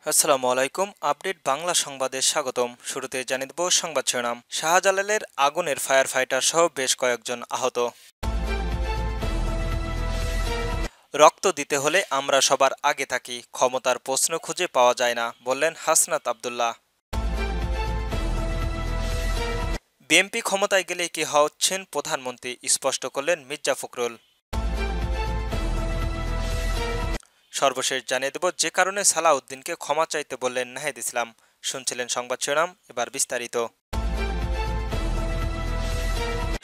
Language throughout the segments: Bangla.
আসসালামু আলাইকুম। আপডেট বাংলা সংবাদে স্বাগতম। শুরুতে জানিয়ে দেব সংবাদ শিরোনাম। শাহজালালের আগুনের ফায়ার ফাইটার সহ বেশ কয়েকজন আহত। রক্ত দিতে হলে আমরা সবার আগে থাকি, ক্ষমতার প্রশ্ন খুঁজে পাওয়া যায় না, বললেন হাসনাত আব্দুল্লাহ। বিএনপি ক্ষমতায় গেলে কি হচ্ছেন প্রধানমন্ত্রী, স্পষ্ট করলেন মির্জা ফখরুল। সর্বশেষ জানিয়ে দেব যে কারণে সালাউদ্দিনকে ক্ষমা চাইতে বললেন নাহিদ ইসলাম। শুনছিলেন সংবাদ শিরোনাম, এবার বিস্তারিত।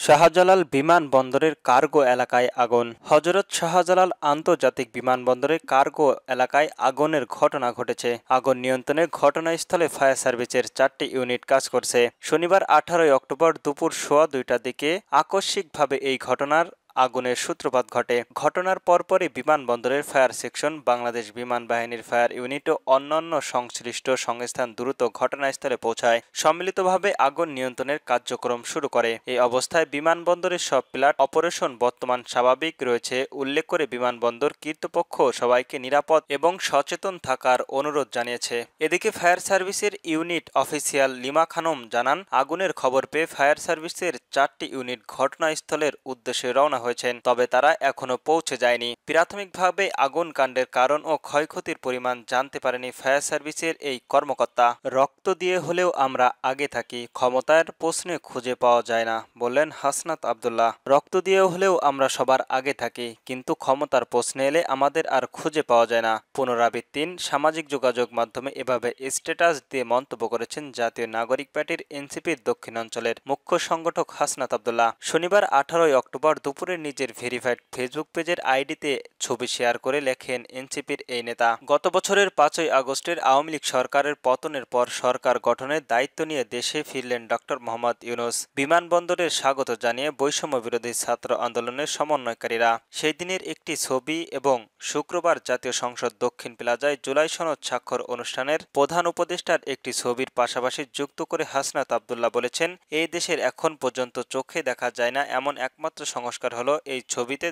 শাহজালাল বিমানবন্দরের কার্গো এলাকায় আগুন। হযরত শাহজালাল আন্তর্জাতিক বিমানবন্দরের কার্গো এলাকায় আগুনের ঘটনা ঘটেছে। আগুন নিয়ন্ত্রণে ঘটনাস্থলে ফায়ার সার্ভিসের 4টি ইউনিট কাজ করছে। শনিবার 18 অক্টোবর দুপুর 2:15টার দিকে আকস্মিকভাবে এই ঘটনার আগুনের সূত্রপাত ঘটে। ঘটনার পরপরই বিমানবন্দরের ফায়ার সেকশন, বাংলাদেশ বিমান বাহিনীর ফায়ার ইউনিট ও অন্যান্য সংশ্লিষ্ট সংস্থান দ্রুত ঘটনাস্থলে পৌঁছায়, সম্মিলিতভাবে আগুন নিয়ন্ত্রণের কার্যক্রম শুরু করে। এই অবস্থায় বিমানবন্দরের সব প্লাট অপারেশন বর্তমান স্বাভাবিক রয়েছে উল্লেখ করে বিমানবন্দর কর্তৃপক্ষ সবাইকে নিরাপদ এবং সচেতন থাকার অনুরোধ জানিয়েছে। এদিকে ফায়ার সার্ভিসের ইউনিট অফিসিয়াল লিমা খানম জানান, আগুনের খবর পেয়ে ফায়ার সার্ভিসের 4টি ইউনিট ঘটনাস্থলের উদ্দেশ্যে রওনা হয়েছেন, তবে তারা এখনো পৌঁছে যায়নি। প্রাথমিকভাবে আগুন কাণ্ডের কারণ ও ক্ষয়ক্ষতির পরিমাণ জানতে পারেনি ফায়ার সার্ভিসের এই কর্মকর্তা। রক্ত দিয়ে হলেও আমরা আগে থাকি, ক্ষমতার প্রশ্নে খুঁজে পাওয়া যায় না, বললেন হাসনাত আব্দুল্লাহ। রক্ত দিয়ে হলেও আমরা সবার আগে থাকি, কিন্তু ক্ষমতার প্রশ্নে এলে আমাদের আর খুঁজে পাওয়া যায় না। পুনরাবৃত্তির সামাজিক যোগাযোগ মাধ্যমে এভাবে স্ট্যাটাস দিয়ে মন্তব্য করেছেন জাতীয় নাগরিক পার্টির এনসিপির দক্ষিণাঞ্চলের মুখ্য সংগঠক হাসনাত আব্দুল্লাহ। শনিবার 18 অক্টোবর দুপুরে নিজের ভেরিফাইড ফেসবুক পেজের আইডিতে ছবি শেয়ার করে লেখেন এনসিপির এই নেতা, গত বছরের 5ই আগস্টের আওয়ামী লীগ সরকারের পতনের পর সরকার গঠনের দায়িত্ব নিয়ে দেশে ফিরলেন ডক্টর মোহাম্মদ ইউনূস। বিমানবন্দরের স্বাগত জানিয়ে বৈষম্য বিরোধী ছাত্র আন্দোলনের সমন্বয়কারীরা সেই দিনের একটি ছবি এবং শুক্রবার জাতীয় সংসদ দক্ষিণ প্লাজায় জুলাই সনদ স্বাক্ষর অনুষ্ঠানের প্রধান উপদেষ্টার একটি ছবির পাশাপাশি যুক্ত করে হাসনাত আব্দুল্লাহ বলেছেন, এই দেশের এখন পর্যন্ত চোখে দেখা যায় না এমন একমাত্র সংস্কার হলো এই ছবিতে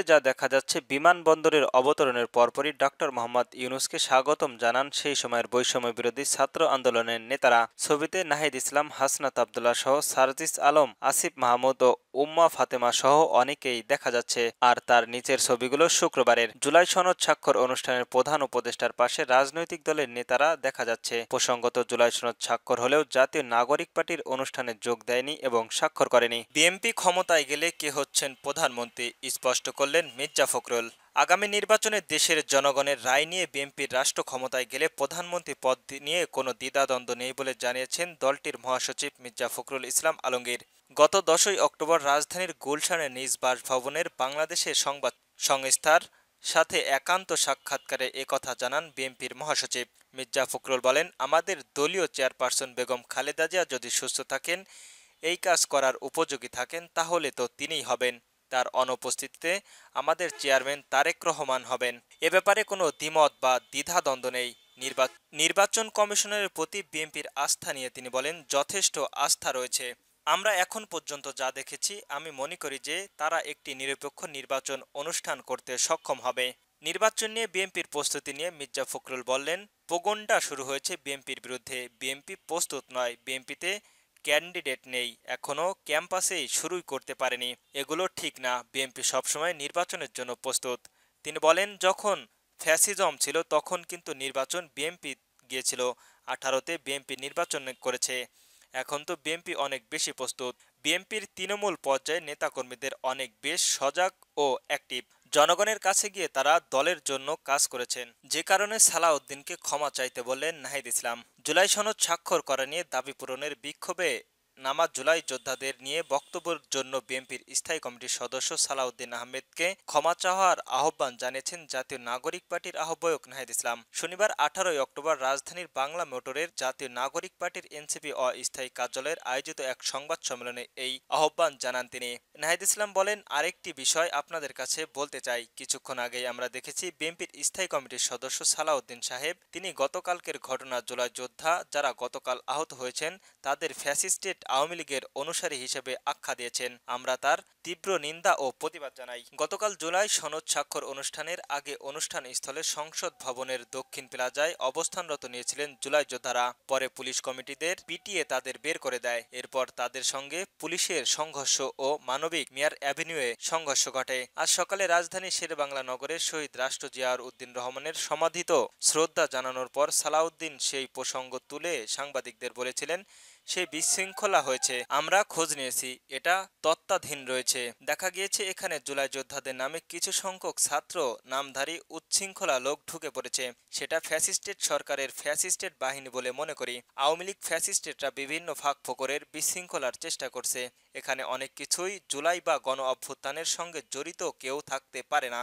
যা দেখা যাচ্ছে। বিমানবন্দরের অবতরণের পরপরই ডক্টর মোহাম্মদ ইউনূসকে স্বাগতম জানান সেই সময়ের বৈষম্য বিরোধী ছাত্র আন্দোলনের নেতারা। ছবিতে নাহিদ ইসলাম, হাসনাত আব্দুল্লাহ সহ সার্জিস আলম, আসিফ মাহমুদ ও উম্মা ফাতেমা সহ অনেকেই দেখা যাচ্ছে। আর তার নিচের ছবিগুলো শুক্রবারের জুলাই সনদ স্বাক্ষর অনুষ্ঠানের প্রধান উপদেষ্টার পাশে রাজনৈতিক দলের নেতারা দেখা যাচ্ছে। প্রসঙ্গত, জুলাই সনদ স্বাক্ষর হলেও জাতীয় নাগরিক পার্টির অনুষ্ঠানে যোগ দেয়নি এবং স্বাক্ষর করেনি। বিএনপি ক্ষমতায় গেলে কে হচ্ছেন প্রধানমন্ত্রী, স্পষ্ট করলেন মির্জা ফখরুল। আগামী নির্বাচনে দেশের জনগণের রায় নিয়ে বিএনপির রাষ্ট্র ক্ষমতায় গেলে প্রধানমন্ত্রী পদ নিয়ে কোনো দ্বিধাদ্বন্দ্ব নেই বলে জানিয়েছেন দলটির মহাসচিব মির্জা ফখরুল ইসলাম আলমগীর। গত 10ই অক্টোবর রাজধানীর গুলশানের নিজ বাসভবনের বাংলাদেশের সংবাদ সংস্থার সাথে একান্ত সাক্ষাৎকারে একথা জানান বিএনপির মহাসচিব। মির্জা ফখরুল বলেন, আমাদের দলীয় চেয়ারপারসন বেগম খালেদা জিয়া যদি সুস্থ থাকেন, এই কাজ করার উপযোগী থাকেন, তাহলে তো তিনিই হবেন। তার অনুপস্থিতিতে আমাদের চেয়ারম্যান তারেক রহমান হবেন। এ ব্যাপারে কোনো দ্বিমত বা দ্বিধাদ্বন্দ্ব নেই। নির্বাচন কমিশনের প্রতি বিএনপির আস্থা নিয়ে তিনি বলেন, যথেষ্ট আস্থা রয়েছে। আমরা এখন পর্যন্ত যা দেখেছি, আমি মনে করি যে তারা একটি নিরপেক্ষ নির্বাচন অনুষ্ঠান করতে সক্ষম হবে। নির্বাচন নিয়ে বিএনপির প্রস্তুতি নিয়ে মির্জা ফখরুল বললেন, প্রগণ্ডা শুরু হয়েছে বিএনপির বিরুদ্ধে। বিএনপি প্রস্তুত নয়, বিএনপিতে ক্যান্ডিডেট নেই, এখনও ক্যাম্পাসেই শুরুই করতে পারেনি। এগুলো ঠিক না। বিএনপি সবসময় নির্বাচনের জন্য প্রস্তুত। তিনি বলেন, যখন ফ্যাসিজম ছিল তখন কিন্তু নির্বাচন বিএনপি গিয়েছিল। 18তে বিএনপি নির্বাচন করেছে। এখন তো বিএনপি অনেক বেশি প্রস্তুত। বিএনপির তৃণমূল পর্যায়ে নেতাকর্মীদের অনেক বেশ সজাগ ও অ্যাক্টিভ। জনগণের কাছে গিয়ে তারা দলের জন্য কাজ করেছেন, যে কারণে সালাউদ্দিনকে ক্ষমা চাইতে বললেন নাহিদ ইসলাম। জুলাই সনদ স্বাক্ষর করা নিয়ে দাবি পূরণের বিক্ষোভে নামা জুলাই যোদ্ধাদের নিয়ে বক্তব্যের জন্য বিএনপির স্থায়ী কমিটির সদস্য সালাউদ্দিন আহমেদকে ক্ষমা চাওয়ার আহ্বান জানিয়েছেন জাতীয় নাগরিক পার্টির আহ্বায়ক নাহিদ ইসলাম। শনিবার 18 অক্টোবর রাজধানীর বাংলা মোটরের জাতীয় নাগরিক পার্টির এনসিপি অস্থায়ী কার্যালয়ের আয়োজিত এক সংবাদ সম্মেলনে এই আহ্বান জানান তিনি। নাহিদ ইসলাম বলেন, আরেকটি বিষয় আপনাদের কাছে বলতে চাই। কিছুক্ষণ আগেই আমরা দেখেছি বিএনপির স্থায়ী কমিটির সদস্য সালাউদ্দিন সাহেব, তিনি গতকালকের ঘটনা জুলাই যোদ্ধা যারা গতকাল আহত হয়েছেন তাদের ফ্যাসিস্টের আওয়ামী লীগের অনুসারী হিসেবে আখ্যা দিয়েছেন। আমরা তার তীব্র নিন্দা ও প্রতিবাদ জানাই। গতকাল জুলাই সনদ স্বাক্ষর অনুষ্ঠানের আগে অনুষ্ঠান স্থলে সংসদ ভবনের দক্ষিণ প্লাজায় অবস্থানরত নিয়েছিলেন জুলাই যোদ্ধারা। পরে পুলিশ কমিটিদের পিটিয়ে তাদের বের করে দেয়। এরপর তাদের সঙ্গে পুলিশের সংঘর্ষ ও মানবিক মিয়ার অ্যাভিনিউয়ে সংঘর্ষ ঘটে। আজ সকালে রাজধানী শেরেবাংলা নগরের শহীদ রাষ্ট্র জিয়াউর উদ্দিন রহমানের সমাধিত শ্রদ্ধা জানানোর পর সালাউদ্দিন সেই প্রসঙ্গ তুলে সাংবাদিকদের বলেছিলেন, সে বিশৃঙ্খলা হয়েছে, আমরা খোঁজ নিয়েছি, এটা তত্ত্বাধীন রয়েছে। দেখা গিয়েছে এখানে জুলাই যোদ্ধাদের নামে কিছু সংখ্যক ছাত্র নামধারী উচ্ছৃঙ্খলা লোক ঢুকে পড়েছে। সেটা ফ্যাসিস্টেট সরকারের ফ্যাসিস্টেট বাহিনী বলে মনে করি। আওয়ামী লীগ ফ্যাসিস্টেটরা বিভিন্ন ফাঁক ফোকরের বিশৃঙ্খলার চেষ্টা করছে। এখানে অনেক কিছুই জুলাই বা গণ অভ্যুত্থানের সঙ্গে জড়িত কেউ থাকতে পারে না।